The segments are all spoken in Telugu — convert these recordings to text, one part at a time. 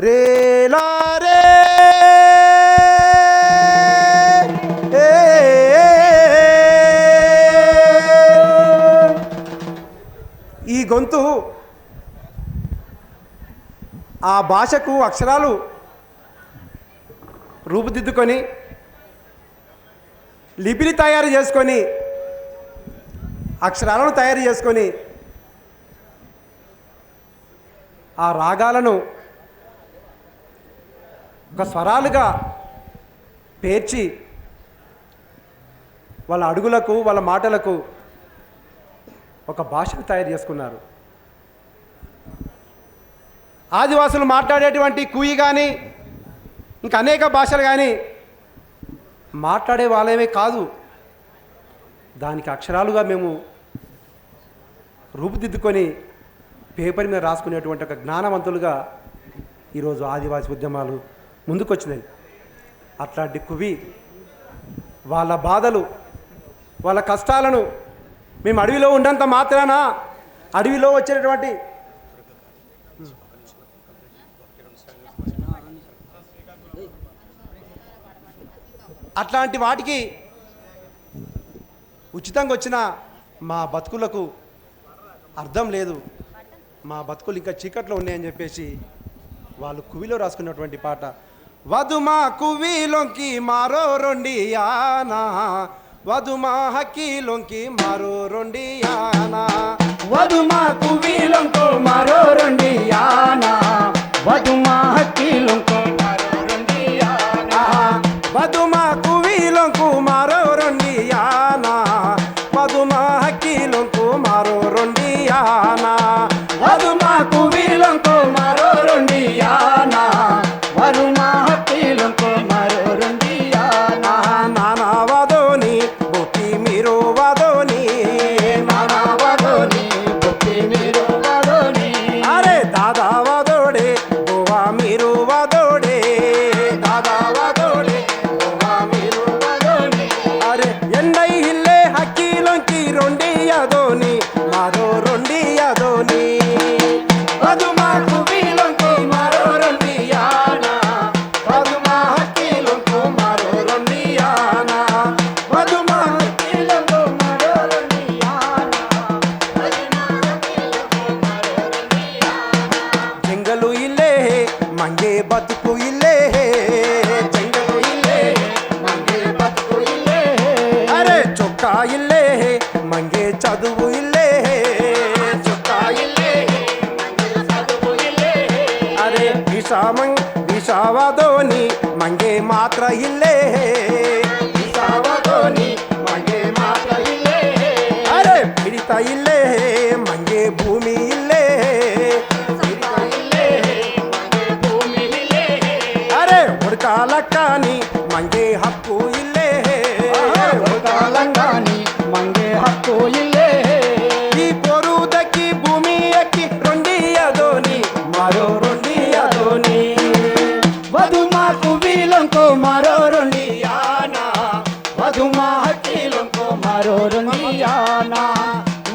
రేలా రే ఈ గొంతు ఆ భాషకు అక్షరాలు రూపుదిద్దుకొని లిపిని తయారు చేసుకొని అక్షరాలను తయారు చేసుకొని ఆ రాగాలను ఒక స్వరాలుగా పేర్చి వాళ్ళ అడుగులకు వాళ్ళ మాటలకు ఒక భాషను తయారు చేసుకున్నారు. ఆదివాసులు మాట్లాడేటువంటి కూయి కానీ ఇంకా అనేక భాషలు కానీ మాట్లాడే వాళ్ళమే కాదు, దానికి అక్షరాలుగా మేము రూపుదిద్దుకొని పేపర్ మీద రాసుకునేటువంటి ఒక జ్ఞానవంతులుగా ఈరోజు ఆదివాసీ ఉద్యమాలు ముందుకొచ్చినాయి. అట్లాంటి కువి వాళ్ళ బాధలు వాళ్ళ కష్టాలను మేము అడవిలో ఉన్నంత మాత్రాన అడవిలో వచ్చేటటువంటి అట్లాంటి వాటికి ఉచితంగా వచ్చిన మా బతుకులకు అర్థం లేదు, మా బతుకులు ఇంకా చీకట్లో ఉన్నాయని చెప్పేసి వాళ్ళు కువిలో రాసుకున్నటువంటి పాట. వధుమా కువిలోంకి మారో రొండియానా, వధుమా హకీలోంకి మారో రొండియానా, వధుమా కువిలోంకో మారో రొండియానా, వధుమా హకీలోంకో మారో రొండియానా, వధుమా కువిలోంకు మారో రొండియానా, వధుమా హకీలోంకు మారో రొండియానా, వధుమా కువిలోంకో మారో రొండియానా, వధుమా హకీలోంకో మారో రొండియానా, నానా వదోని బొట్టి మీరు వదోని, నానా వదోని బొట్టి మీరు వదోని, అరే దాదా వదోడే బోవా మీరు వదోడే, దాదా వదోని బోవా మీరు వదోని, అరే ఎండై ఇల్లే హక్కీలోంకి రొండియదోని మారో రొండియదోని, వధుమా కువిలోంకో మారో రొండియానా, వధుమా హకీలోంకో మారో రొండియానా, వధుమా హకీలోంకో మారో రొండియానా, వధుమా హకీలోంకో మారో రొండియానా, జంగలు ఇల్లే మంగే బతుకు ఇల్లే, జంగలు ఇల్లే మంగే బతుకు ఇల్లే, అరే చొక్కా ఇల్లే మంగే చదువు ఇల్లే, చుక్కా ఇల్లే మంగే చదువు ఇల్లే, అరే విషావదోని మంగే మాత్ర ఇల్లే, విషావదోని మంగే మాత ఇల్లే, అరే పిడిత ఇల్లే మంగే భూమి ఇల్లే, సిరిత ఇల్లే మంగే భూమి ఇల్లే, అరే ఉడకాల కాని మంగే హక్కు ఇల్లే, కాలంగాని మంగే హక్కు ఇల్లే, ఈ పొరు దక్కి భూమి ఎక్కి రొండియదోని మరో రొండియదోని, వధుమా కువిలోంకో మారో రొండియానా, వధుమా హకీలోంకో మారో రొండియానా,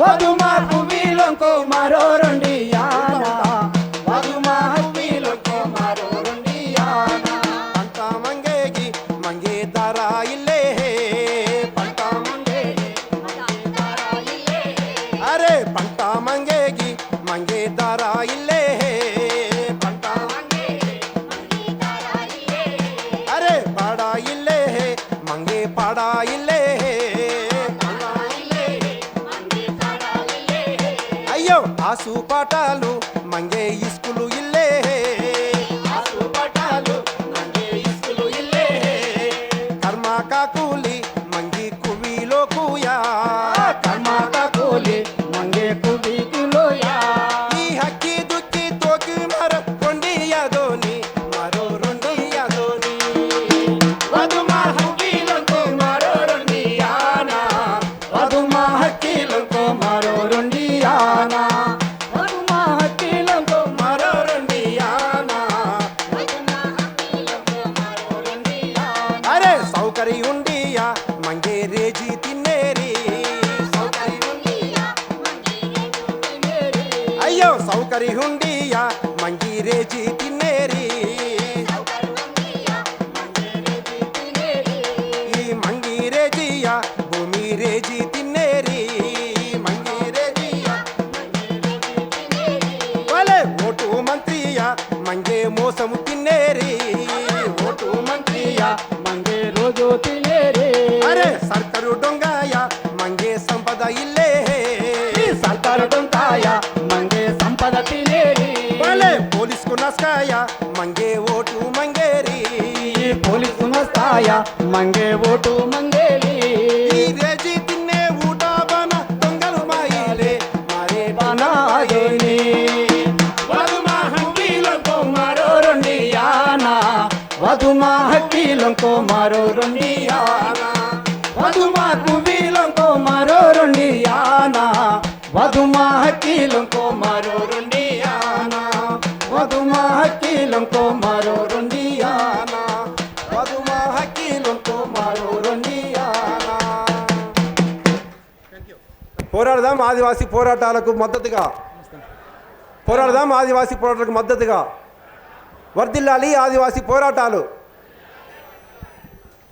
వధుమా కువిలోంకో మారో రొండియానా, వధుమా హకీలోంకో మారో రొండియానా, పంట మంగేగి మంగే దర ఇల్లే, పంట మంగేగి మంగే తారా ఇల్లే, అరే పంట మంగేగి మంగే దర ఇల్లే, పంట మంగేగి మంగే తారా ఇల్లే, అరే పాడా ఇల్లే మంగే పాడా ఇల్లే, తారా ఇల్లే మంగే తారా ఇల్లే, అయ్యో ఆసు పాటాలు మంగే ఇస్కులు ఇల్లే, ఆసు పటాలు మంగే ఇస్కులు ఇల్లే, కర్మ కాకూలి మంగి కువిలో కూయా, కర్మాక కూలి మంగే కుబికులోయా, ఈ హక్కి దుక్కి తోకి మరో రొండియదోని మరో రొండియదోని, వధుమా హకీలోంకో మారో రొండియానా, వధుమా హకీలోంకో మారో రొండియానా, వధుమా హకీలోంకో మారో రొండియానా, వధుమా హకీలోంకో మారో రొండియానా, అరే సౌకర్య ఉండియా మంగే రేజీ తిన్నేరి, సౌకర్య ఉండియా మంగే రేజు తినేరి, అయ్యో సౌకర్య ఉండియా మంగి రేజీ తిన్నేరి, ರೇಜಿ ತಿನ್ನೇರಿ ಮಂಗೆ ರೇಜಿಯ ಒಲೆ ಓಟು ಮಂತ್ರಿಯ ಮಂಗೆ ಮೋಸము ತಿನ್ನೇರಿ ఓటు మంత్రియ మంగే రోజు తినేరే అరే సర్కారు దొంగయ మంగే సంపద ఇల్లే ఈ సర్కారు దొంతాయ మంగే సంపద తినేరి ಒಲೆ పోలీసుకు నస్కాయ మంగే ఓటు మంగేరి ఈ పోలీసు మస్తాయ మంగే ఓటు మంగేలి ఈ రేజి తిన్నే ఊట బన దొంగలు మాయిలే మారే బనాదోని వధుమా హంగీలంకో మరో రొండియానా వధుమా హక్కీలంకో మరో రొండియానా వధుమా కువీలంకో మరో రొండియానా వధుమా హక్కీలంకో మరో రొండియానా వధుమా హక్కీలంకో మరో రొండియానా వధుమా హక్కీలంకో మరో రొండియానా పోరాడదాం ఆదివాసీ పోరాటాలకు మద్దతుగా పోరాడదాం ఆదివాసీ పోరాటాలకు మద్దతుగా వర్ధిల్లాలి ఆదివాసీ పోరాటాలు